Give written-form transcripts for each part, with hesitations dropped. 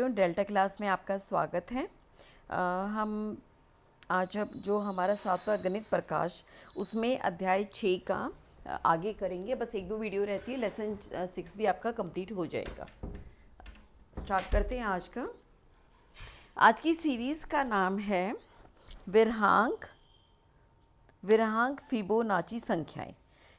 Delta class में आपका स्वागत है। हम आज अब जो हमारा 7वां गणित प्रकाश उसमें अध्याय 6 का आगे करेंगे। बस एक दो वीडियो रहती है, लेसन 6 भी आपका कंप्लीट हो जाएगा। स्टार्ट करते हैं आज का। आज की सीरीज़ का नाम है विरहांक फिबोनाची संख्याएं।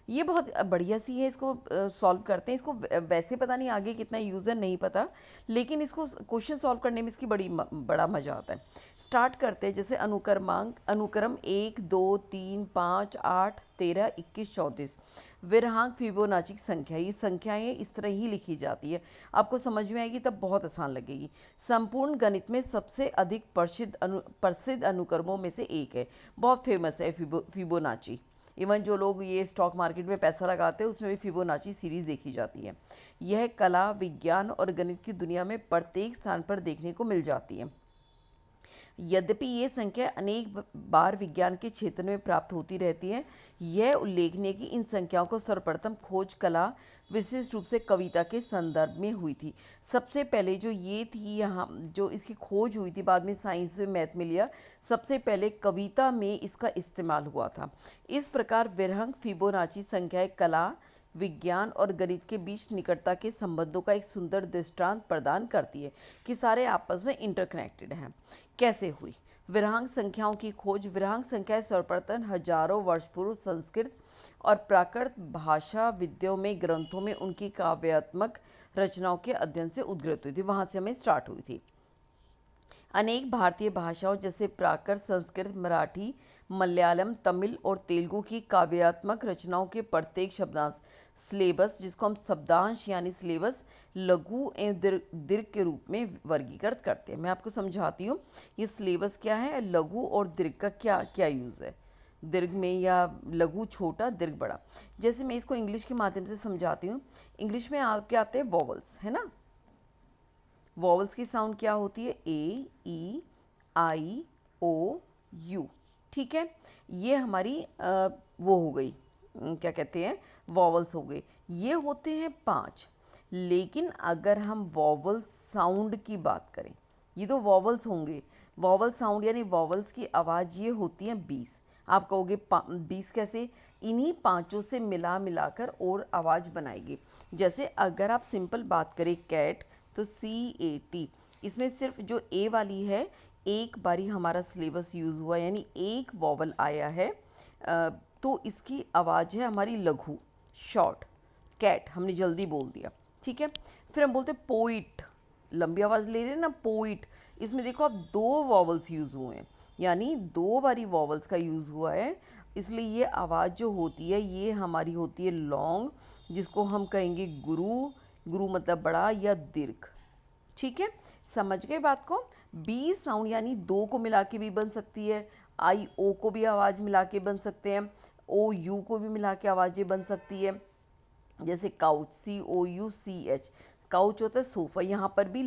ये बहुत बढ़िया सी है, इसको सॉल्व करते हैं। इसको वैसे पता नहीं आगे कितना यूज़र नहीं पता, लेकिन इसको क्वेश्चन सॉल्व करने में इसकी बड़ा मज़ा आता है। स्टार्ट करते हैं। जैसे अनुक्रम 1 2 3 5 8 13 21 34 विरहांक फिबोनाची संख्या। ये संख्याएं इस तरह ही लिखी जाती है। आपको समझ में आएगी तब बहुत आसान लगेगी। संपूर्ण गणित में सबसे अधिक प्रसिद्ध अनुक्रमों में से एक है। बहुत फेमस है फिबोनाची। इवन जो लोग ये स्टॉक मार्केट में पैसा लगाते हैं उसमें भी फिबोनाची सीरीज़ देखी जाती है। यह कला, विज्ञान और गणित की दुनिया में प्रत्येक स्थान पर देखने को मिल जाती है। यद्यपि ये संख्या अनेक बार विज्ञान के क्षेत्र में प्राप्त होती रहती है, यह उल्लेखनीय कि इन संख्याओं को सर्वप्रथम खोज कला, विशिष्ट रूप से कविता के संदर्भ में हुई थी। सबसे पहले जो ये थी, यहाँ जो इसकी खोज हुई थी, बाद में साइंस में, मैथ में लिया, सबसे पहले कविता में इसका इस्तेमाल हुआ था। इस प्रकार विरहांक फिबोनाची संख्याएं कला, विज्ञान और गणित के बीच निकटता के संबंधों का एक सुंदर दृष्टांत प्रदान करती है कि सारे आपस में इंटरकनेक्टेड हैं। कैसे हुई विरहांक संख्याओं की खोज? विरहांक संख्याएं सर्वप्रथम हजारों वर्ष पूर्व संस्कृत और प्राकृत भाषा विद्याओं में ग्रंथों में उनकी काव्यात्मक रचनाओं के अध्ययन से उद्गृत हुई थी। वहाँ से हमें स्टार्ट हुई थी। अनेक भारतीय भाषाओं जैसे प्राकृत, संस्कृत, मराठी, मलयालम, तमिल और तेलुगु की काव्यात्मक रचनाओं के प्रत्येक शब्दांश सिलेबस, जिसको हम शब्दांश यानी सिलेबस, लघु एवं दीर्घ के रूप में वर्गीकृत करते हैं। मैं आपको समझाती हूँ ये सिलेबस क्या है, लघु और दीर्घ का क्या क्या यूज़ है। दीर्घ में या लघु छोटा, दीर्घ बड़ा। जैसे मैं इसको इंग्लिश के माध्यम से समझाती हूँ। इंग्लिश में आपके आते हैं वॉवल्स, है ना। वॉवल्स की साउंड क्या होती है? ए, ई, आई, ओ, यू। ठीक है, ये हमारी वो हो गई, क्या कहते हैं, वॉवल्स हो गए। ये होते हैं 5। लेकिन अगर हम वॉवल साउंड की बात करें, ये तो वॉवल्स होंगे। वॉवल साउंड यानी वॉवल्स की आवाज़ ये होती है 20। आप कहोगे 20 कैसे? इन्हीं पाँचों से मिला मिलाकर और आवाज़ बनाएगी। जैसे अगर आप सिंपल बात करें कैट, तो CAT, इसमें सिर्फ जो ए वाली है एक बारी हमारा सिलेबस यूज़ हुआ, यानी एक वॉवल आया है, तो इसकी आवाज़ है हमारी लघु, शॉर्ट। कैट हमने जल्दी बोल दिया, ठीक है। फिर हम बोलते पोइट, लंबी आवाज़ ले रहे हैं ना, पोइट। इसमें देखो अब 2 वॉवल्स यूज़ हुए हैं, यानी 2 बारी वॉवल्स का यूज़ हुआ है, इसलिए ये आवाज़ जो होती है ये हमारी होती है लॉन्ग, जिसको हम कहेंगे गुरु। गुरु मतलब बड़ा या दीर्घ। ठीक है, समझ गए बात को। बी साउंड यानी 2 को मिला के भी बन सकती है, आई ओ को भी आवाज़ मिला के बन सकते हैं, ओ यू को भी मिला के आवाज़ें बन सकती है। जैसे काउच, COUCH, काउच होता है सोफ़ा, यहाँ पर भी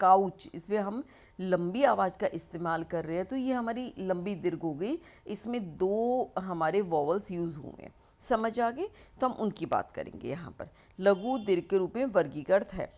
काउच, इसमें हम लंबी आवाज़ का इस्तेमाल कर रहे हैं, तो ये हमारी लंबी दीर्घ हो गई। इसमें 2 हमारे वॉवल्स यूज़ हुए हैं। समझ आ गए? तो हम उनकी बात करेंगे। यहाँ पर लघु दीर्घ के रूप में वर्गीकृत है,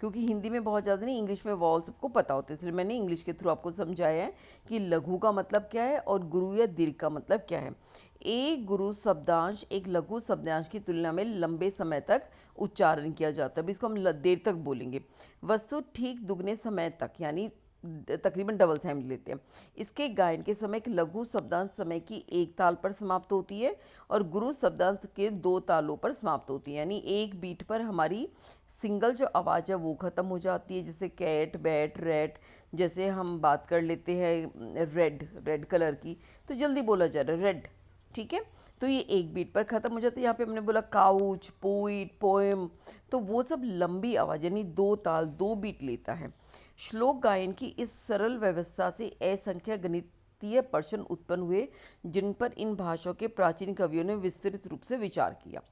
क्योंकि हिंदी में बहुत ज़्यादा नहीं, इंग्लिश में वॉवल सबको पता होते हैं, इसलिए मैंने इंग्लिश के थ्रू आपको समझाया है कि लघु का मतलब क्या है और गुरु या दीर्घ का मतलब क्या है। एक गुरु शब्दांश एक लघु शब्दांश की तुलना में लंबे समय तक उच्चारण किया जाता है। अब इसको हम देर तक बोलेंगे। वस्तु ठीक दुगने समय तक, यानी तकरीबन डबल टाइम लेते हैं। इसके गायन के समय एक लघु शब्दांश समय की 1 ताल पर समाप्त होती है और गुरु शब्दांश के 2 तालों पर समाप्त होती है, यानी एक बीट पर हमारी सिंगल जो आवाज़ है वो ख़त्म हो जाती है। जैसे कैट, बैट, रैट। जैसे हम बात कर लेते हैं रेड कलर की, तो जल्दी बोला जा रहा है रेड, ठीक है, तो ये एक बीट पर ख़त्म हो जाता है। यहाँ पे हमने बोला काउच, पोइट, पोएम, तो वो सब लंबी आवाज़ यानी 2 ताल, 2 बीट लेता है। श्लोक गायन की इस सरल व्यवस्था से असंख्य गणितीय प्रश्न उत्पन्न हुए, जिन पर इन भाषाओं के प्राचीन कवियों ने विस्तृत रूप से विचार किया।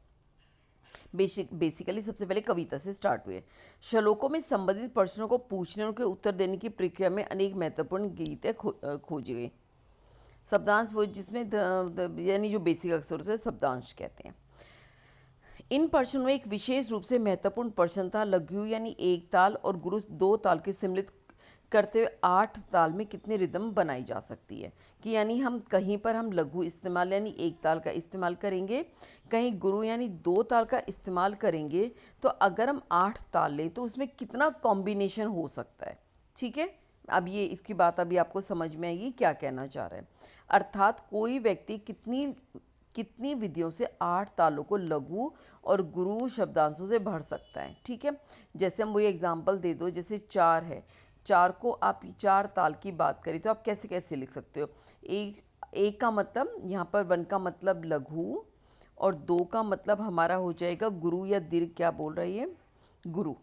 बेसिकली सबसे पहले कविता से स्टार्ट हुए। श्लोकों में संबंधित प्रश्नों को पूछने और उनके उत्तर देने की प्रक्रिया में अनेक महत्वपूर्ण गीतें खोजी गई। शब्दांश वो जिसमें यानी जो बेसिक अक्षर उसे शब्दांश कहते हैं। इन प्रश्नों में एक विशेष रूप से महत्वपूर्ण प्रश्न था, लघु यानी एक ताल और गुरु दो ताल के सम्मिलित करते हुए 8 ताल में कितनी रिदम बनाई जा सकती है। कि यानी हम कहीं पर हम लघु इस्तेमाल यानी एक ताल का इस्तेमाल करेंगे, कहीं गुरु यानी दो ताल का इस्तेमाल करेंगे, तो अगर हम 8 ताल लें तो उसमें कितना कॉम्बिनेशन हो सकता है। ठीक है, अब ये इसकी बात अभी आपको समझ में आएगी क्या कहना चाह रहा है। अर्थात कोई व्यक्ति कितनी कितनी विधियों से 8 तालों को लघु और गुरु शब्दांशों से भर सकता है। ठीक है, जैसे हम वही एग्जांपल दे दो, जैसे 4 है, 4 को आप 4 ताल की बात करें तो आप कैसे कैसे लिख सकते हो। एक का मतलब यहाँ पर 1 का मतलब लघु और 2 का मतलब हमारा हो जाएगा गुरु या दीर्घ, क्या बोल रही है, गुरु।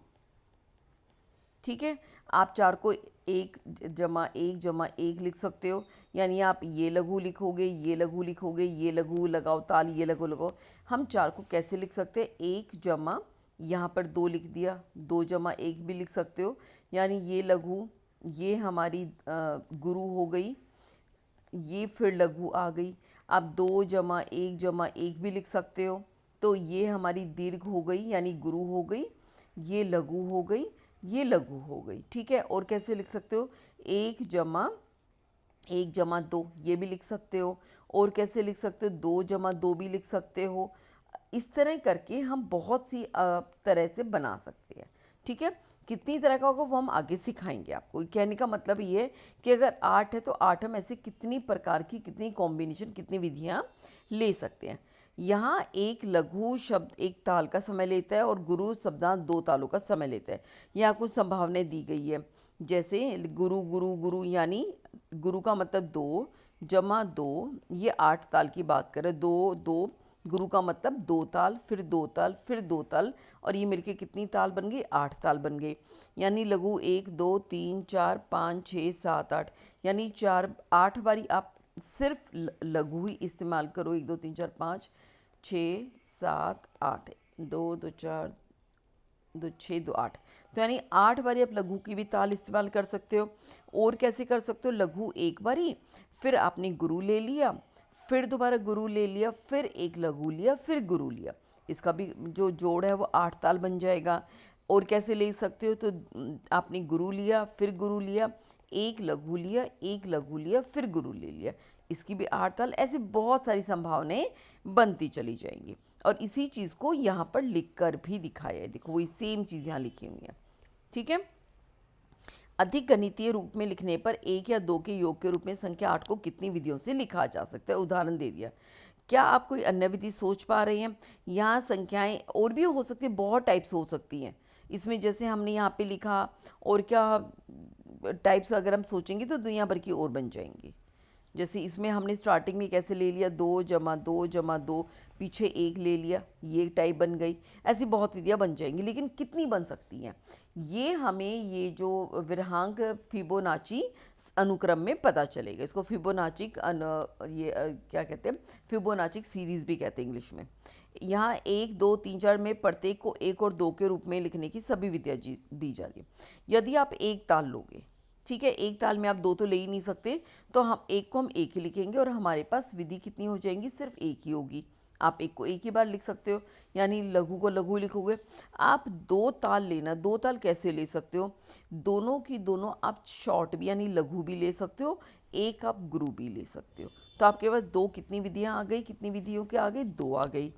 ठीक है, आप 4 को 1 लिख सकते हो, यानी आप ये लघु लिखोगे, ये लघु लिखोगे, ये लघु लगाओ ताल, ये लघु लगाओ। हम 4 को कैसे लिख सकते हैं, 1 जमा यहाँ पर 2 लिख दिया, 2 जमा 1 भी लिख सकते हो, यानी ये लघु, ये हमारी गुरु हो गई, ये फिर लघु आ गई। आप 2 जमा 1 भी लिख सकते हो, तो ये हमारी दीर्घ हो गई यानी गुरु हो गई, ये लघु हो गई, ये लघु हो गई। ठीक है, और कैसे लिख सकते हो, 1 जमा 2 ये भी लिख सकते हो, और कैसे लिख सकते हो, 2 जमा 2 भी लिख सकते हो। इस तरह करके हम बहुत सी तरह से बना सकते हैं। ठीक है, कितनी तरह का होगा वो हम आगे सिखाएंगे आपको। कहने का मतलब ये है कि अगर 8 है तो 8 हम ऐसे कितनी प्रकार की, कितनी कॉम्बिनेशन, कितनी विधियाँ ले सकते हैं। यहाँ एक लघु शब्द 1 ताल का समय लेता है और गुरु शब्दांश 2 तालों का समय लेता है। यहाँ कुछ संभावनाएं दी गई है, जैसे गुरु गुरु गुरु यानी गुरु का मतलब 2 जमा 2, ये 8 ताल की बात करें, 2 2, गुरु का मतलब 2 ताल, फिर 2 ताल, फिर 2 ताल, और ये मिलके कितनी ताल बन गई, 8 ताल बन गई। यानी लघु 1 2 3 4 5 6 7 8, यानी 8 बारी आप सिर्फ लघु ही इस्तेमाल करो। 1 2 3 4 5 6 7 8, 2 2 4 2 6 2 8, तो यानी 8 बारी आप लघु की भी ताल इस्तेमाल कर सकते हो। और कैसे कर सकते हो, लघु 1 बारी, फिर आपने गुरु ले लिया, फिर दोबारा गुरु ले लिया, फिर एक लघु लिया, फिर गुरु लिया, इसका भी जो जोड़ है वो 8 ताल बन जाएगा। और कैसे ले सकते हो, तो आपने गुरु लिया, फिर गुरु लिया, एक लघु लिया, एक लघु लिया, फिर गुरु ले लिया, इसकी भी 8 ताल। ऐसे बहुत सारी संभावनाएं बनती चली जाएंगी। और इसी चीज़ को यहाँ पर लिख कर भी दिखाया है, देखो वही सेम चीज़ यहाँ लिखी हुई है। ठीक है, अधिक गणितीय रूप में लिखने पर 1 या 2 के योग के रूप में संख्या 8 को कितनी विधियों से लिखा जा सकता है। उदाहरण दे दिया। क्या आप कोई अन्य विधि सोच पा रहे हैं। यहाँ संख्याएं और भी हो सकती है, बहुत टाइप्स हो सकती हैं इसमें, जैसे हमने यहाँ पे लिखा, और क्या टाइप्स अगर हम सोचेंगे तो दुनिया भर की और बन जाएंगी। जैसे इसमें हमने स्टार्टिंग में कैसे ले लिया, 2 जमा 2 जमा 2, पीछे 1 ले लिया, ये टाइप बन गई। ऐसी बहुत विधियाँ बन जाएंगी, लेकिन कितनी बन सकती हैं ये हमें ये जो विरहांक फिबोनाची अनुक्रम में पता चलेगा। इसको फिबोनाची क्या कहते हैं, फिबोनाची सीरीज़ भी कहते हैं इंग्लिश में। यहाँ 1 2 3 4 में प्रत्येक को 1 और 2 के रूप में लिखने की सभी विधियाँ दी जा रही है। यदि आप एक ताल लोगे, ठीक है, एक ताल में आप 2 तो ले ही नहीं सकते, तो हम एक को हम 1 ही लिखेंगे और हमारे पास विधि कितनी हो जाएंगी, सिर्फ 1 ही होगी। आप एक को 1 ही बार लिख सकते हो, यानी लघु को लघु लिखोगे। आप 2 ताल लेना, 2 ताल कैसे ले सकते हो, दोनों की दोनों आप शॉर्ट भी यानी लघु भी ले सकते हो, एक आप गुरु भी ले सकते हो। तो आपके पास 2 कितनी विधियाँ आ गई, कितनी विधियों के आ गई, 2 आ गई।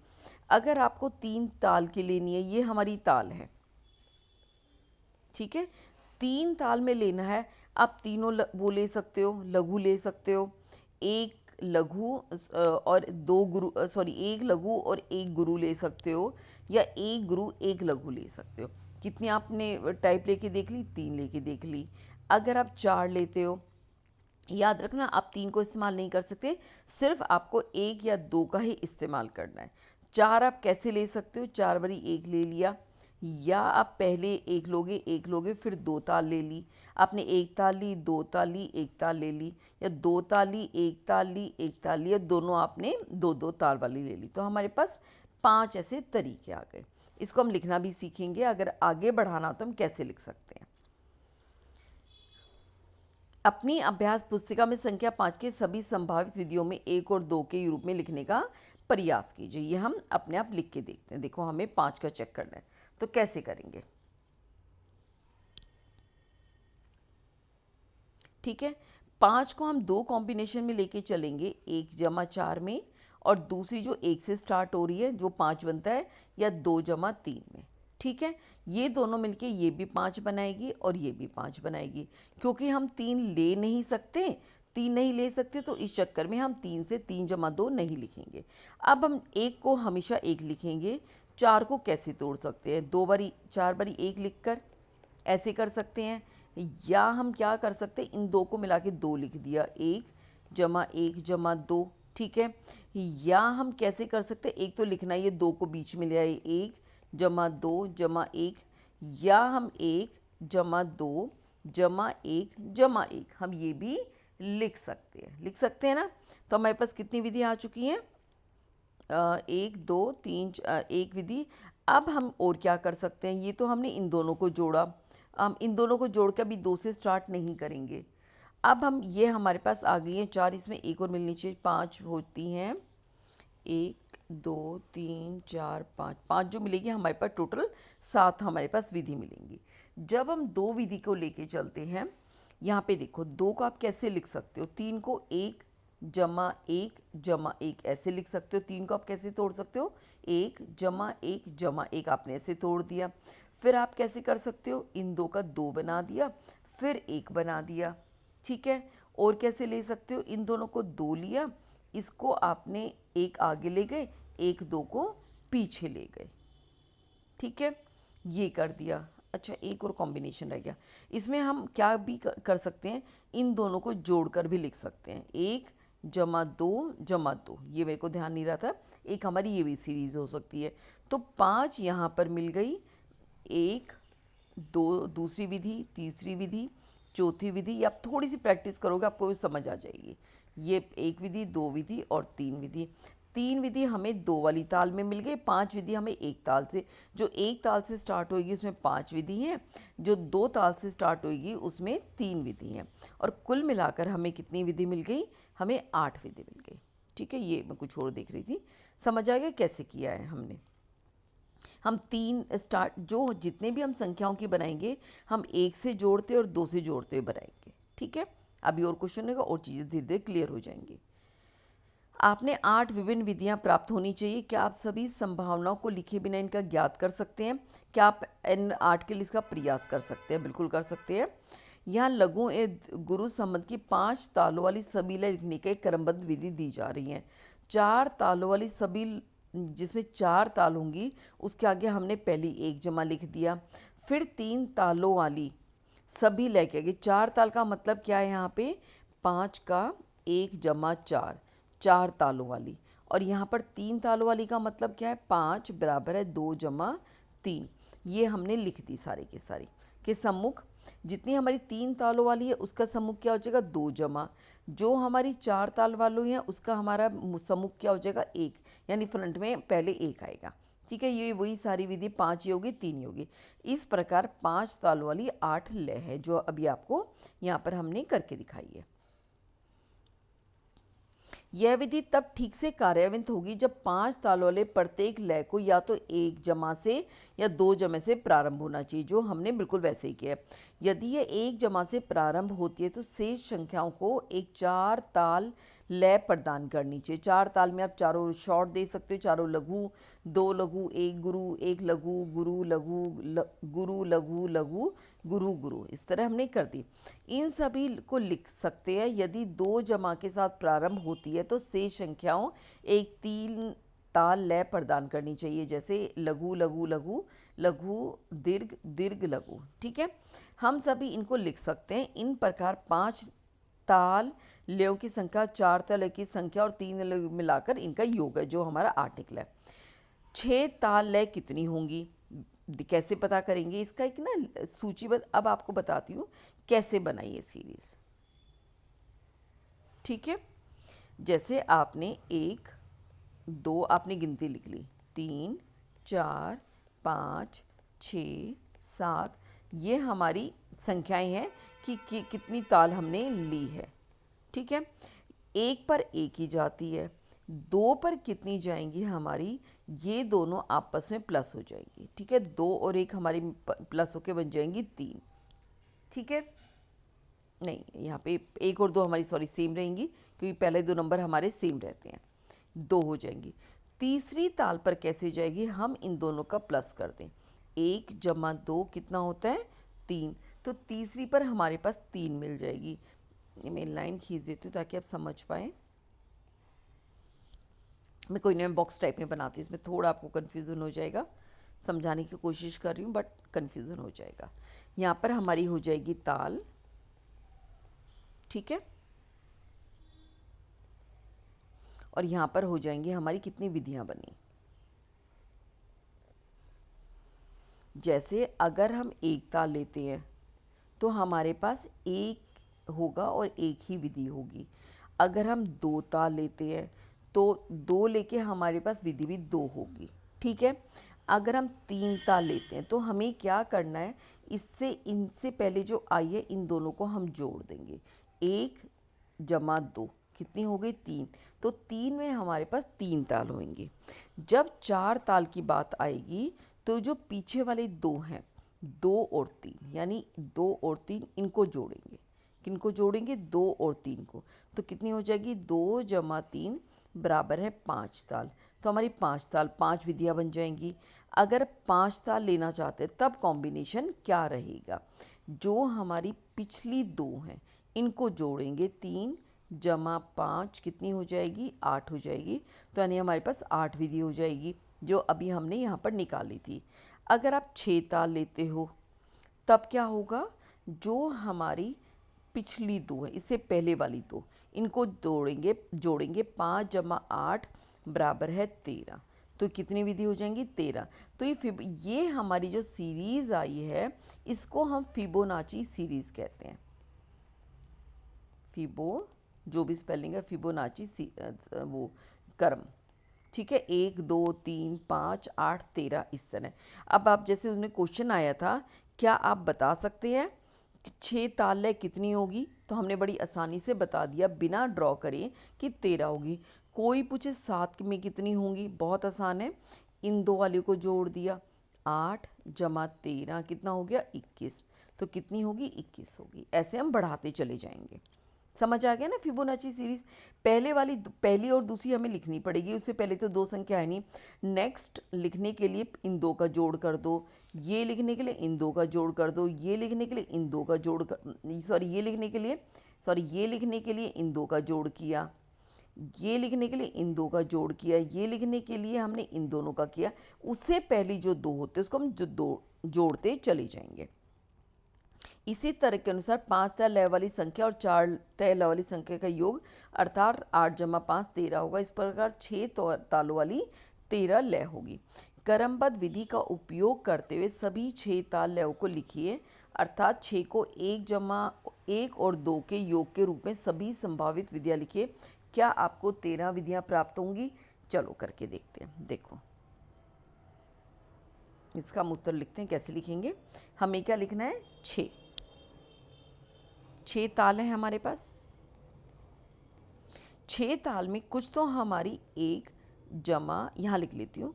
अगर आपको 3 ताल की लेनी है, ये हमारी ताल है, ठीक है, 3 ताल में लेना है, आप तीनों वो ले सकते हो, लघु ले सकते हो, एक लघु और 2 गुरु, सॉरी, एक लघु और एक गुरु ले सकते हो, या एक गुरु एक लघु ले सकते हो। कितनी आपने टाइप लेके देख ली, 3 लेके देख ली। अगर आप 4 लेते हो, याद रखना आप 3 को इस्तेमाल नहीं कर सकते, सिर्फ आपको 1 या 2 का ही इस्तेमाल करना है। 4 आप कैसे ले सकते हो, 4 बारी 1 ले लिया, या आप पहले 1 लोगे फिर 2 ताल ले ली, आपने 1 ताल ली, 2 ताल ली, 1 ताल ले ली, या 2 ताल ली, 1 ताल ली, 1 ताल ली, या दोनों आपने 2 ताल वाली ले ली। तो हमारे पास 5 ऐसे तरीके आ गए। इसको हम लिखना भी सीखेंगे, अगर आगे बढ़ाना हो तो हम कैसे लिख सकते हैं। अपनी अभ्यास पुस्तिका में संख्या 5 के सभी संभावित विधियों में 1 और 2 के रूप में लिखने का प्रयास कीजिए। ये हम अपने आप लिख के देखते हैं। देखो हमें 5 का चेक करना है, तो कैसे करेंगे? ठीक है, 5 को हम 2 कॉम्बिनेशन में लेके चलेंगे, 1 जमा 4 में, और दूसरी जो 1 से स्टार्ट हो रही है जो 5 बनता है, या 2 जमा 3 में। ठीक है, ये दोनों मिलके ये भी 5 बनाएगी और ये भी 5 बनाएगी। क्योंकि हम 3 ले नहीं सकते, 3 नहीं ले सकते, तो इस चक्कर में हम 3 से 3 जमा 2 नहीं लिखेंगे। अब हम 1 को हमेशा 1 लिखेंगे। 4 को कैसे तोड़ सकते हैं? 2 बारी 4 बारी 1 लिख कर ऐसे कर सकते हैं, या हम क्या कर सकते हैं, इन 2 को मिला के 2 लिख दिया, 1 जमा 1 जमा 2। ठीक है, या हम कैसे कर सकते हैं, एक तो लिखना है, ये 2 को बीच में ले आए, 1 जमा 2 जमा 1, या हम 1 जमा 2 जमा 1 हम ये भी लिख सकते हैं। लिख सकते हैं ना? तो हमारे पास कितनी विधि आ चुकी हैं? 1 2 3 एक विधि। अब हम और क्या कर सकते हैं? ये तो हमने इन दोनों को जोड़ा, हम इन दोनों को जोड़ के अभी 2 से स्टार्ट नहीं करेंगे। अब हम ये हमारे पास आ गई हैं 4, इसमें एक और मिलनी चाहिए, 5 होती हैं। 1 2 3 4 5, 5 जो मिलेगी हमारे पास टोटल 7 हमारे पास विधि मिलेंगी। जब हम 2 विधि को लेके चलते हैं, यहाँ पे देखो 2 को आप कैसे लिख सकते हो? 3 को 1 जमा 1 जमा 1 ऐसे लिख सकते हो। 3 को आप कैसे तोड़ सकते हो? 1 जमा 1 जमा 1 आपने ऐसे तोड़ दिया। फिर आप कैसे कर सकते हो? इन 2 का 2 बना दिया, फिर 1 बना दिया। ठीक है, और कैसे ले सकते हो? इन दोनों को 2 लिया, इसको आपने 1 आगे ले गए, 1 2 को पीछे ले गए। ठीक है, ये कर दिया। अच्छा, एक और कॉम्बिनेशन रह गया। इसमें हम क्या भी कर सकते हैं, इन दोनों को जोड़कर भी लिख सकते हैं। 1 जमा 2 जमा 2, ये मेरे को ध्यान नहीं रहा था, एक हमारी ये भी सीरीज़ हो सकती है। तो 5 यहाँ पर मिल गई। 1 2 दूसरी विधि, तीसरी विधि, चौथी विधि। आप थोड़ी सी प्रैक्टिस करोगे आपको समझ आ जाएगी। ये 1 विधि, 2 विधि और 3 विधि। 3 विधि हमें 2 वाली ताल में मिल गई, 5 विधि हमें 1 ताल से। जो 1 ताल से स्टार्ट होगी उसमें 5 विधि हैं, जो 2 ताल से स्टार्ट होगी उसमें 3 विधि हैं, और कुल मिलाकर हमें कितनी विधि मिल गई? हमें 8 विधि मिल गई। ठीक है, ये मैं कुछ और देख रही थी, समझ आ गया कैसे किया है हमने। हम 3 स्टार्ट, जो जितने भी हम संख्याओं की बनाएंगे, हम 1 से जोड़ते और 2 से जोड़ते हुए बनाएंगे। ठीक है, अभी और क्वेश्चन होगा और चीज़ें धीरे धीरे क्लियर हो जाएंगी। आपने 8 विभिन्न विधियां प्राप्त होनी चाहिए। क्या आप सभी संभावनाओं को लिखे बिना इनका ज्ञात कर सकते हैं? क्या आप इन 8 के लिए इसका प्रयास कर सकते हैं? बिल्कुल कर सकते हैं। यहाँ लघु एवं गुरु संबंध की 5 तालों वाली सभी लय लिखने की एक क्रमबद्ध विधि दी जा रही है। 4 तालों वाली सभी, जिसमें 4 ताल होंगी, उसके आगे हमने पहली 1 जमा लिख दिया। फिर 3 तालों वाली सभी लय के आगे, 4 ताल का मतलब क्या है? यहाँ पे 5 का 1 जमा 4, 4 तालों वाली। और यहाँ पर 3 तालों वाली का मतलब क्या है? 5 बराबर है 2 जमा 3। ये हमने लिख दी सारे के सारे के सम्मुख। जितनी हमारी 3 तालों वाली है उसका सम्मुख क्या हो जाएगा? 2 जमा। जो हमारी 4 ताल वाली है उसका हमारा सम्मुख क्या हो जाएगा? 1, यानी फ्रंट में पहले 1 आएगा। ठीक है, ये वही सारी विधि 5 ही होगी, 3 ही होगी। इस प्रकार 5 तालों वाली 8 लय है, जो अभी आपको यहाँ पर हमने करके दिखाई है। यह विधि तब ठीक से कार्यान्वित होगी जब 5 तालों वाले प्रत्येक लय को या तो 1 जमा से या 2 जमा से प्रारंभ होना चाहिए, जो हमने बिल्कुल वैसे ही किया है। यदि यह 1 जमा से प्रारंभ होती है तो शेष संख्याओं को एक 4 ताल लय प्रदान करनी चाहिए। 4 ताल में आप चारों शॉर्ट दे सकते हो, चारों लघु, 2 लघु, 1 गुरु, 1 लघु, गुरु लघु, गुरु लघु लघु, गुरु गुरु, इस तरह हमने कर दी। इन सभी को लिख सकते हैं। यदि 2 जमा के साथ प्रारंभ होती है तो शेष संख्याओं एक 3 ताल लय प्रदान करनी चाहिए, जैसे लघु लघु लघु, लघु दीर्घ, दीर्घ लघु। ठीक है, हम सभी इनको लिख सकते हैं। इन प्रकार 5 ताल लयों की संख्या, 4 ताल की संख्या और 3 लय मिलाकर इनका योग है, जो हमारा 8 निकला है। 6 ताल लय कितनी होंगी, कैसे पता करेंगे? इसका एक ना सूचीबद्ध, अब आपको बताती हूँ कैसे बनाई ये सीरीज। ठीक है, जैसे आपने 1 2 आपने गिनती लिख ली, 3 4 5 6 7, ये हमारी संख्याएं हैं कि कितनी ताल हमने ली है। ठीक है, 1 पर 1 ही जाती है, दो पर कितनी जाएंगी हमारी, ये दोनों आपस में प्लस हो जाएंगी, ठीक है। दो और एक हमारी प्लस होके बन जाएंगी 3, ठीक है। नहीं, यहाँ पे एक और दो हमारी सॉरी सेम रहेंगी, क्योंकि पहले दो नंबर हमारे सेम रहते हैं, दो हो जाएंगी। तीसरी ताल पर कैसे जाएगी, हम इन दोनों का प्लस कर दें, 1 + 2 कितना होता है 3, तो तीसरी पर हमारे पास 3 मिल जाएगी। मैं लाइन खींच देती हूँ ताकि आप समझ पाएँ। मैं कोई नहीं, बॉक्स टाइप में बनाती हूँ, इसमें थोड़ा आपको कन्फ्यूज़न हो जाएगा, समझाने की कोशिश कर रही हूँ बट कन्फ्यूज़न हो जाएगा। यहाँ पर हमारी हो जाएगी ताल, ठीक है, और यहाँ पर हो जाएंगी हमारी कितनी विधियाँ बनी। जैसे अगर हम एक ताल लेते हैं तो हमारे पास एक होगा और एक ही विधि होगी। अगर हम दो ताल लेते हैं तो दो लेके हमारे पास विधि भी दो होगी, ठीक है। अगर हम तीन ताल लेते हैं तो हमें क्या करना है, इससे इनसे पहले जो आई है इन दोनों को हम जोड़ देंगे, 1 + 2 कितनी हो गई 3, तो 3 में हमारे पास 3 ताल होंगे। जब 4 ताल की बात आएगी तो जो पीछे वाले दो हैं, 2 और 3, यानी 2 और 3 इनको जोड़ेंगे, किनको जोड़ेंगे 2 और 3 को, तो कितनी हो जाएगी 2 + 3 बराबर है 5 ताल। तो हमारी 5 ताल 5 विधियाँ बन जाएंगी। अगर 5 ताल लेना चाहते हैं तब कॉम्बिनेशन क्या रहेगा, जो हमारी पिछली दो हैं इनको जोड़ेंगे, 3 + 5 कितनी हो जाएगी 8 हो जाएगी, तो यानी हमारे पास 8 विधि हो जाएगी जो अभी हमने यहाँ पर निकाली थी। अगर आप 6 ताल लेते हो तब क्या होगा, जो हमारी पिछली दो है इससे पहले वाली दो इनको जोड़ेंगे 5 + 8 बराबर है 13, तो कितनी विधि हो जाएंगी 13। तो ये हमारी जो सीरीज़ आई है इसको हम फिबोनाची सीरीज़ कहते हैं। फिबो जो भी स्पेलिंग है फिबोनाची वो क्रम, ठीक है, 1 2 3 5 8 13 इस तरह। अब आप जैसे उसमें क्वेश्चन आया था, क्या आप बता सकते हैं कि 6 ताल कितनी होगी, तो हमने बड़ी आसानी से बता दिया बिना ड्रॉ करे कि 13 होगी। कोई पूछे 7 में कितनी होंगी, बहुत आसान है, इन दो वाले को जोड़ दिया, 8 + 13 कितना हो गया 21, तो कितनी होगी 21 होगी। ऐसे हम बढ़ाते चले जाएंगे। समझ आ गया ना फिबोनाची सीरीज। पहली और दूसरी हमें लिखनी पड़ेगी, उससे पहले तो दो संख्या है नहीं। नेक्स्ट लिखने के लिए इन दो का जोड़ कर दो, ये लिखने के लिए इन दो का जोड़ कर दो, ये लिखने के लिए इन दो का जोड़ कर ये लिखने के लिए इन दो का जोड़ किया, ये लिखने के लिए इन दो का जोड़ किया, ये लिखने के लिए हमने इन दोनों का किया। उससे पहले जो दो होते हैं उसको हम जोड़ते चले जाएंगे। इसी तरह के अनुसार 5 तय लय वाली संख्या और 4 तय लय वाली संख्या का योग अर्थात 8 + 5 13 होगा। इस प्रकार 6 तालों वाली 13 लय होगी। क्रमबद्ध विधि का उपयोग करते हुए सभी 6 ताल लयों को लिखिए, अर्थात 6 को 1 और 2 के योग के रूप में सभी संभावित विधियाँ लिखिए। क्या आपको 13 विधियाँ प्राप्त होंगी? चलो करके देखते हैं। देखो, इसका हम उत्तर लिखते हैं, कैसे लिखेंगे। हमें क्या लिखना है, 6 ताल हैं हमारे पास। 6 ताल में कुछ तो हमारी यहाँ लिख लेती हूँ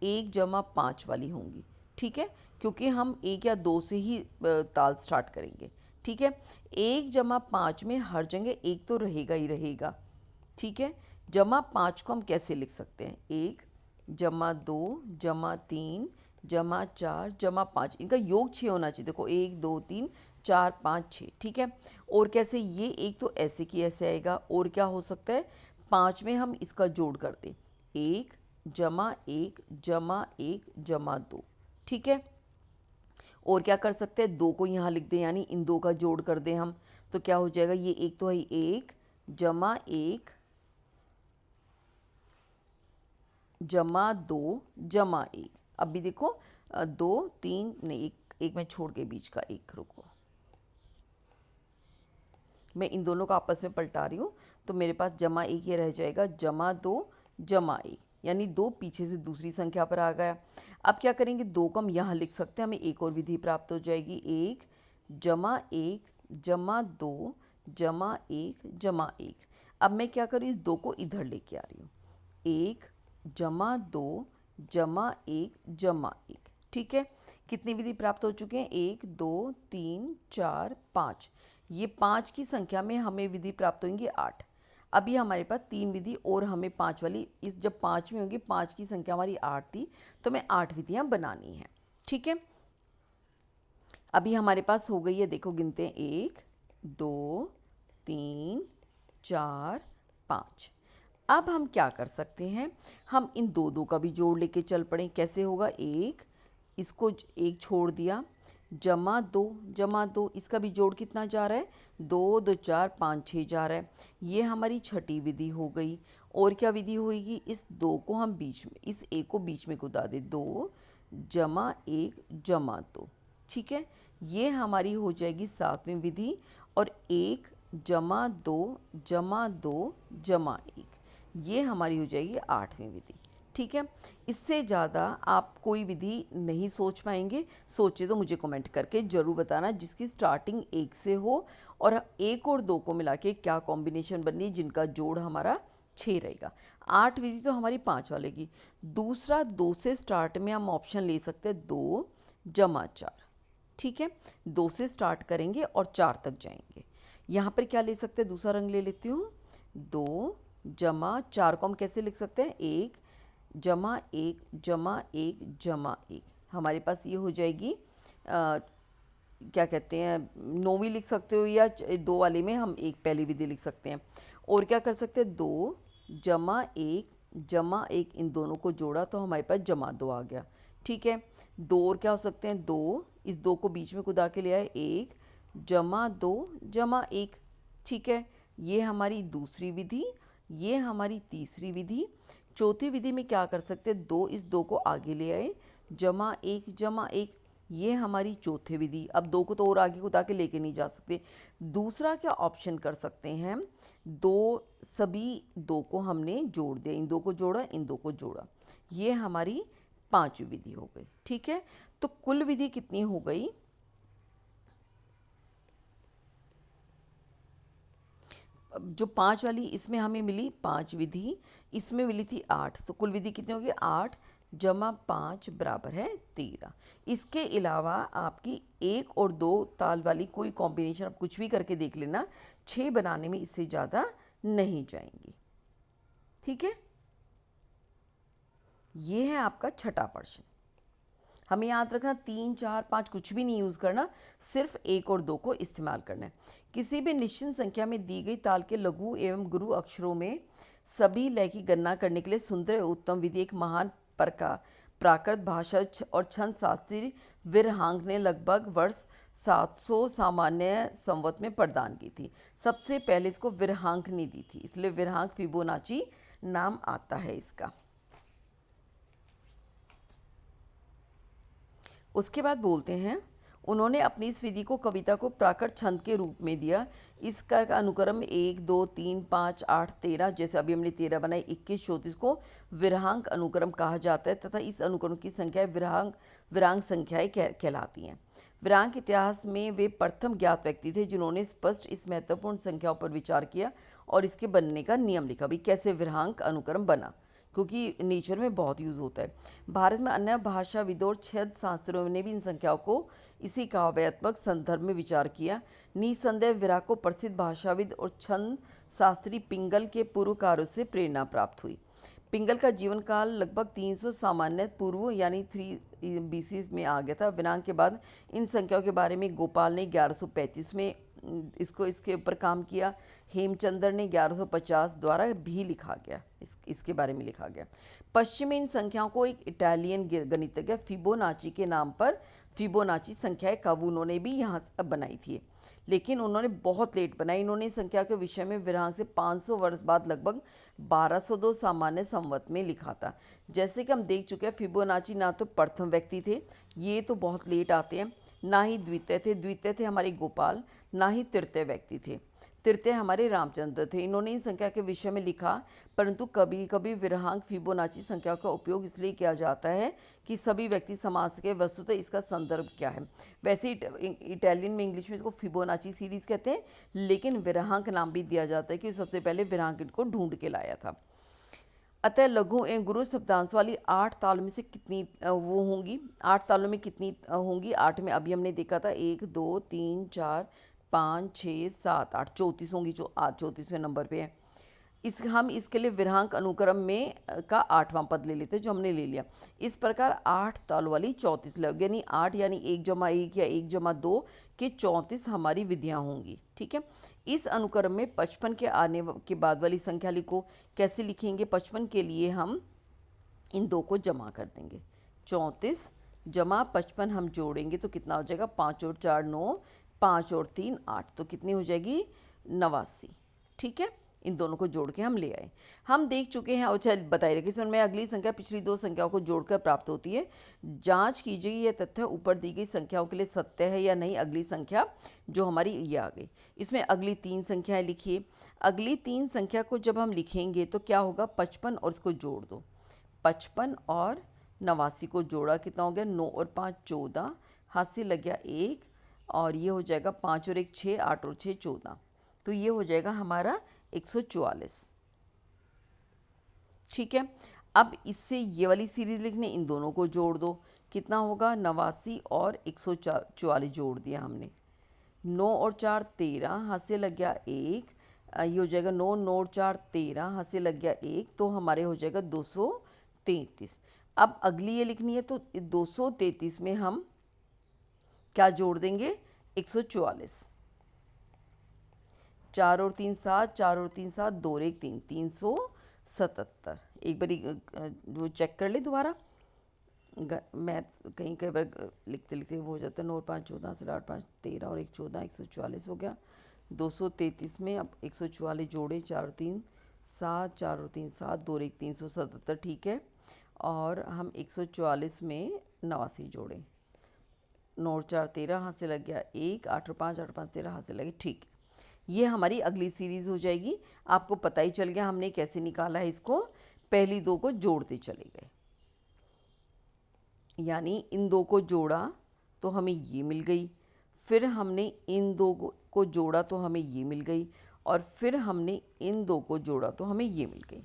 1 + 5 वाली होंगी, ठीक है, क्योंकि हम 1 या 2 से ही ताल स्टार्ट करेंगे, ठीक है। 1 + 5 में हर जगह एक तो रहेगा ही रहेगा, ठीक है। +5 को हम कैसे लिख सकते हैं, 1 + 2 +3 +4 +5, इनका योग 6 होना चाहिए। देखो 1 2 3 4 5 6, ठीक है। और कैसे, ये एक तो ऐसे की ऐसे आएगा, और क्या हो सकता है 5 में हम इसका जोड़ कर दें, 1 + 1 +1 +2, ठीक है। और क्या कर सकते हैं, 2 को यहाँ लिख दें, यानी इन दो का जोड़ कर दें हम, तो क्या हो जाएगा, ये एक तो है 1 +1 +2 +1। अब भी देखो 2 3 नहीं, एक मैं छोड़ के बीच का एक, रुको, मैं इन दोनों का आपस में पलटा रही हूँ, तो मेरे पास +1 ये रह जाएगा, +2 +1, यानी 2 पीछे से दूसरी संख्या पर आ गया। अब क्या करेंगे, 2 को हम यहाँ लिख सकते हैं, हमें एक और विधि प्राप्त हो जाएगी, 1 +1 +2 +1 +1। अब मैं क्या करूँ, इस 2 को इधर लेके आ रही हूँ, 1 जमा 2 जमा 1 जमा 1। ठीक है, कितनी विधि प्राप्त हो चुके हैं? 1 2 3 4 5। ये 5 की संख्या में हमें विधि प्राप्त होंगी 8। अभी हमारे पास 3 विधि और हमें 5 वाली, इस जब 5 में होंगी, 5 की संख्या हमारी 8 थी, तो हमें 8 विधियाँ बनानी हैं। ठीक है, अभी हमारे पास हो गई है, देखो गिनते हैं, 1 2 3 4 5। अब हम क्या कर सकते हैं, हम इन दो दो का भी जोड़ लेके चल पड़े। कैसे होगा? 1, इसको एक छोड़ दिया, जमा दो, इसका भी जोड़ कितना जा रहा है? 2 2 4 5 6 जा रहा है। ये हमारी छठी विधि हो गई। और क्या विधि होगी? इस 2 को हम बीच में, इस 1 को बीच में कुदा दे, 2 जमा 1 जमा 2। ठीक है, ये हमारी हो जाएगी 7वीं विधि। और 1 जमा 2 जमा 2 जमा 1, ये हमारी हो जाएगी 8वीं विधि। ठीक है, इससे ज़्यादा आप कोई विधि नहीं सोच पाएंगे। सोचे तो मुझे कमेंट करके ज़रूर बताना, जिसकी स्टार्टिंग 1 से हो और 1 और 2 को मिला के क्या कॉम्बिनेशन बननी, जिनका जोड़ हमारा 6 रहेगा। 8 विधि तो हमारी 5 वाले की। दूसरा, 2 से स्टार्ट में हम ऑप्शन ले सकते हैं, 2 जमा 4। ठीक है, 2 से स्टार्ट करेंगे और 4 तक जाएंगे। यहाँ पर क्या ले सकते हैं? दूसरा रंग ले लेती हूँ। 2 जमा 4 को हम कैसे लिख सकते हैं? 1 जमा 1 जमा 1 जमा 1। हमारे पास ये हो जाएगी क्या कहते हैं, 9वीं लिख सकते हो, या 2 वाले में हम एक पहली विधि लिख सकते हैं। और क्या कर सकते हैं? 2 जमा 1, इन दोनों को जोड़ा तो हमारे पास जमा 2 आ गया। ठीक है, 2 और क्या हो सकते हैं? 2, इस 2 को बीच में कुदा के ले आए, 1 जमा 2 जमा 1। ठीक है, ये हमारी दूसरी विधि, ये हमारी तीसरी विधि। चौथी विधि में क्या कर सकते हैं? 2, इस 2 को आगे ले आए, जमा 1 जमा 1, ये हमारी चौथी विधि। अब 2 को तो और आगे कुदा के लेके नहीं जा सकते। दूसरा क्या ऑप्शन कर सकते हैं? 2, सभी 2 को हमने जोड़ दिया, इन 2 को जोड़ा, इन 2 को जोड़ा, ये हमारी 5वीं विधि हो गई। ठीक है, तो कुल विधि कितनी हो गई? जो 5 वाली, इसमें हमें मिली 5 विधि, इसमें मिली थी 8, तो कुल विधि कितनी होगी? 8 जमा 5 बराबर है 13। इसके अलावा आपकी 1 और 2 ताल वाली कोई कॉम्बिनेशन आप कुछ भी करके देख लेना, 6 बनाने में इससे ज़्यादा नहीं जाएंगी। ठीक है, ये है आपका छठा प्रश्न। हमें याद रखना, 3 4 5 कुछ भी नहीं यूज़ करना, सिर्फ 1 और 2 को इस्तेमाल करना है। किसी भी निश्चित संख्या में दी गई ताल के लघु एवं गुरु अक्षरों में सभी लय की गणना करने के लिए सुंदर एवं उत्तम विधि एक महान प्राकृत भाषा और छंद शास्त्री विरहांग ने लगभग वर्ष 700 सामान्य संवत में प्रदान की थी। सबसे पहले इसको विरहांक ने दी थी, इसलिए विरहांक फिबोनाची नाम आता है इसका। उसके बाद बोलते हैं, उन्होंने अपनी इस विधि को कविता को प्राकृत छंद के रूप में दिया। इसका अनुक्रम 1 2 3 5 8 13, जैसे अभी हमने 13 बनाई, 21 34 को विरहांक अनुक्रम कहा जाता है, तथा इस अनुक्रम की संख्याएं विरांग संख्याएं कहलाती हैं। विरांग इतिहास में वे प्रथम ज्ञात व्यक्ति थे जिन्होंने स्पष्ट इस महत्वपूर्ण संख्याओं पर विचार किया और इसके बनने का नियम लिखा। भी कैसे विरहांक अनुक्रम बना, क्योंकि नेचर में बहुत यूज़ होता है। भारत में अन्य भाषाविदों और छंद शास्त्रियों ने भी इन संख्याओं को इसी काव्यात्मक संदर्भ में विचार किया। निसंदेह विरहा को प्रसिद्ध भाषाविद और छंद शास्त्री पिंगल के पूर्व कार्यों से प्रेरणा प्राप्त हुई। पिंगल का जीवन काल लगभग 300 सामान्य पूर्व यानी 3 BC में आ गया था। विरांग के बाद इन संख्याओं के बारे में गोपाल ने 1135 में इसके ऊपर काम किया। हेमचंद्र ने 1150 द्वारा भी लिखा गया, इसके बारे में लिखा गया। पश्चिम में इन संख्याओं को एक इटालियन गणितज्ञ फिबोनाची के नाम पर फिबोनाची संख्याएं कब उन्होंने भी यहाँ बनाई थी, लेकिन उन्होंने बहुत लेट बनाई। इन्होंने संख्या के विषय में विरहांग से 500 वर्ष बाद लगभग 1202 सामान्य संवत में लिखा था। जैसे कि हम देख चुके हैं, फिबोनाची ना तो प्रथम व्यक्ति थे, ये तो बहुत लेट आते हैं, ना ही द्वितीय थे हमारे गोपाल, ना ही तृतीय व्यक्ति थे, तृतीय हमारे रामचंद्र थे। इन्होंने इस संख्या के विषय में लिखा, परंतु कभी कभी विरहांक फिबोनाची संख्या का उपयोग इसलिए किया जाता है कि सभी व्यक्ति समा सके। वस्तुतः इसका संदर्भ क्या है? वैसे इटालियन में, इंग्लिश में इसको फिबोनाची सीरीज़ कहते हैं, लेकिन विरहांक नाम भी दिया जाता है कि सबसे पहले विरहांक इनको ढूंढ के लाया था। अतः लघु एवं गुरु शब्दांश वाली 8 तालों में से कितनी वो होंगी, 8 तालों में कितनी होंगी? 8 में अभी हमने देखा था 1 2 3 4 5 6 7 8, 34 होंगी, जो 34वें नंबर पे है। हम इसके लिए विरांक अनुक्रम में का 8वां पद ले लेते हैं, जो हमने ले लिया। इस प्रकार 8 ताल वाली 34 लग, यानी 8 यानी 1 जमा 1 या 1 जमा 2 के 34 हमारी विधियाँ होंगी। ठीक है, इस अनुक्रम में 55 के आने के बाद वाली संख्या लिखो। कैसे लिखेंगे? 55 के लिए हम इन दो को जमा कर देंगे, 34 जमा 55 हम जोड़ेंगे तो कितना हो जाएगा? 5 और 4 9, 5 और 3 8, तो कितनी हो जाएगी? 89। ठीक है, इन दोनों को जोड़ के हम ले आए। हम देख चुके हैं, अच्छा बताइए रखिए, इसमें में अगली संख्या पिछली दो संख्याओं को जोड़कर प्राप्त होती है। जांच कीजिए यह तथ्य ऊपर दी गई संख्याओं के लिए सत्य है या नहीं। अगली संख्या जो हमारी ये आ गई, इसमें अगली 3 संख्याएं लिखिए। अगली 3 संख्या को जब हम लिखेंगे तो क्या होगा? 55 और इसको जोड़ दो, 55 और 89 को जोड़ा, कितना हो गया? 9 और 5 14, हाथ से लग गया 1, और ये हो जाएगा 5 और 1 6, 8 और 6 14, तो ये हो जाएगा हमारा 144। ठीक है, अब इससे ये वाली सीरीज लिखने, इन दोनों को जोड़ दो, कितना होगा? 89 और 144 जोड़ दिया हमने, 9 और 4 13, हाथ से लग गया 1, ये हो जाएगा 9 9 और 4 13, हाथ से लग गया 1, तो हमारे हो जाएगा 233। अब अगली ये लिखनी है, तो 233 में हम क्या जोड़ देंगे? 144, 4 और 3 7, 4 और 3 7, 2 और 1 3, 377। एक बार वो चेक कर ले दोबारा, मैथ्स कहीं कई बार लिखते लिखते वो हो जाता है। 9 और 5 14, से 8 5 13 और 1 14, 144 हो गया। 233 में अब 144 जोड़े, 4 और 3 7, 4 और 3 7, 2 और 1 377। ठीक है, और हम 144 में 89 जोड़े, 9 और 4 13, हाथ से लग गया 1, 8 और 5 8 5 13, हाथ से लगे। ठीक है, ये हमारी अगली सीरीज़ हो जाएगी। आपको पता ही चल गया हमने कैसे निकाला है इसको, पहली दो को जोड़ते चले गए, यानी इन दो को जोड़ा तो हमें ये मिल गई, फिर हमने इन दो को जोड़ा तो हमें ये मिल गई, और फिर हमने इन दो को जोड़ा तो हमें ये मिल गई।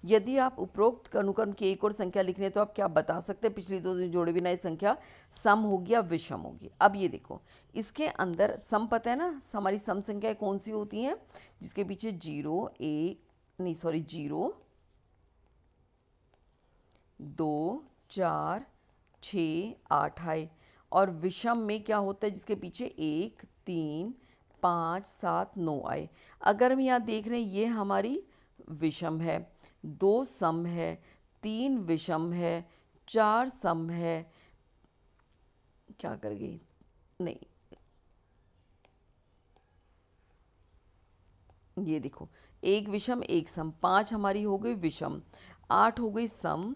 यदि आप उपरोक्त अनुक्रम की एक और संख्या लिखने तो आप क्या बता सकते हैं? पिछली दो जोड़े बिना ये संख्या सम होगी या विषम होगी। अब ये देखो, इसके अंदर सम पता है ना, हमारी सम संख्याएं कौन सी होती हैं? जिसके पीछे 0 2 4 6 8 आए, और विषम में क्या होता है? जिसके पीछे 1 3 5 7 9 आए। अगर हम यहाँ देख रहे हैं, ये हमारी विषम है, 2 सम है, 3 विषम है, 4 सम है, क्या कर गई? नहीं, ये देखो, 1 विषम 1 सम, 5 हमारी हो गई विषम, 8 हो गई सम,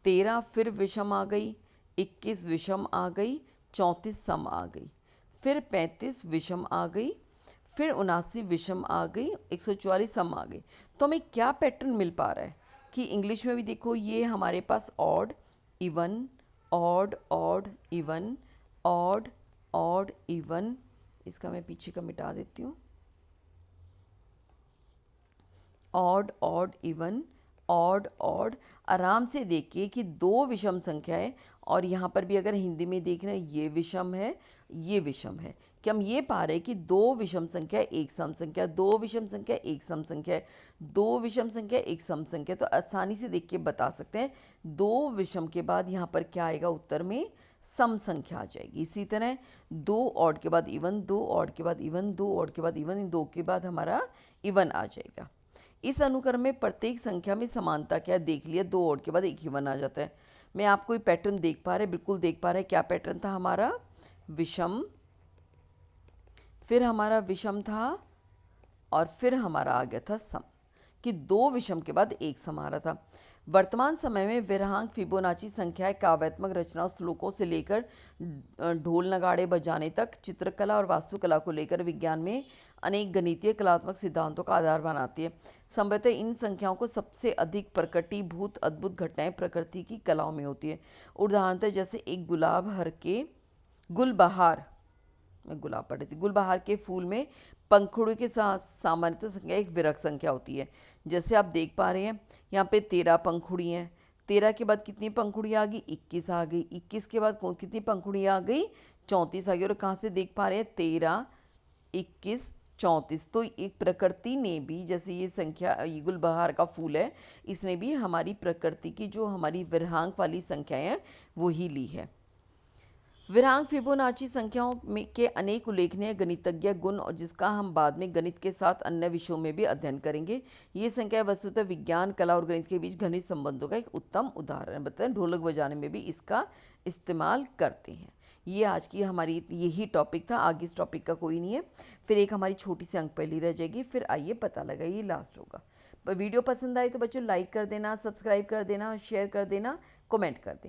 13 फिर विषम आ गई, 21 विषम आ गई, 34 सम आ गई, फिर 35 विषम आ गई, फिर 79 विषम आ गई, 144 सम आ गई। तो हमें क्या पैटर्न मिल पा रहा है कि इंग्लिश में भी देखो, ये हमारे पास odd even, odd odd even, odd odd even, इसका मैं पीछे का मिटा देती हूँ, odd odd even, odd odd, आराम से देखिए कि दो विषम संख्या है, और यहाँ पर भी अगर हिंदी में देख रहे हैं, ये विषम है, ये विषम है, कि हम ये पा रहे हैं कि दो विषम संख्या एक सम संख्या, दो विषम संख्या एक सम संख्या है, दो विषम संख्या एक सम संख्या। तो आसानी से देख के बता सकते हैं, दो विषम के बाद यहाँ पर क्या आएगा? उत्तर में सम संख्या आ जाएगी। इसी तरह दो ऑड के बाद इवन, दो ऑड के बाद इवन, दो ऑड के बाद इवन, इन दो के बाद हमारा इवन आ जाएगा। इस अनुक्रम में प्रत्येक संख्या में समानता क्या देख लिया, दो ऑड के बाद एक इवन आ जाता है। मैं आपको ये पैटर्न देख पा रहे, बिल्कुल देख पा रहे। क्या पैटर्न था हमारा? विषम, फिर हमारा विषम था, और फिर हमारा आ गया था सम, कि दो विषम के बाद एक सम आ रहा था। वर्तमान समय में विरहांक फिबोनाची संख्याएं काव्यात्मक रचनाओं, श्लोकों से लेकर ढोल नगाड़े बजाने तक, चित्रकला और वास्तुकला को लेकर विज्ञान में अनेक गणितीय कलात्मक सिद्धांतों का आधार बनाती है। संभवतः इन संख्याओं को सबसे अधिक प्रकटीभूत अद्भुत घटनाएं प्रकृति की कलाओं में होती है। उदाहरणतः जैसे एक गुलाबहार के फूल में पंखुड़ी के साथ सामान्यतः संख्या एक विरक संख्या होती है। जैसे आप देख पा रहे हैं यहाँ पे 13 पंखुड़ी हैं। 13 के बाद कितनी पंखुड़ी आ गई? 21 आ गई। 21 के बाद कौन कितनी पंखुड़ी आ गई? 34 आ गई। और कहाँ से देख पा रहे हैं? 13, 21, 34। तो एक प्रकृति ने भी, जैसे ये संख्या, ये गुलबहार का फूल है, इसने भी हमारी प्रकृति की जो हमारी विरहांक वाली संख्याएं हैं वो ही ली है। विरांग फिबोनाची संख्याओं में के अनेक उल्लेखनीय गणितज्ञ गुण और जिसका हम बाद में गणित के साथ अन्य विषयों में भी अध्ययन करेंगे। ये संख्या वस्तुतः विज्ञान, कला और गणित के बीच घनिष्ठ संबंधों का एक उत्तम उदाहरण है। बताएं, ढोलक बजाने में भी इसका इस्तेमाल करते हैं। ये आज की हमारी यही टॉपिक था, आगे इस टॉपिक का कोई नहीं है। फिर एक हमारी छोटी सी अंक पहली रह जाएगी, फिर आइए पता लगाइए, ये लास्ट होगा। वीडियो पसंद आए तो बच्चों लाइक कर देना, सब्सक्राइब कर देना, शेयर कर देना, कमेंट कर देना।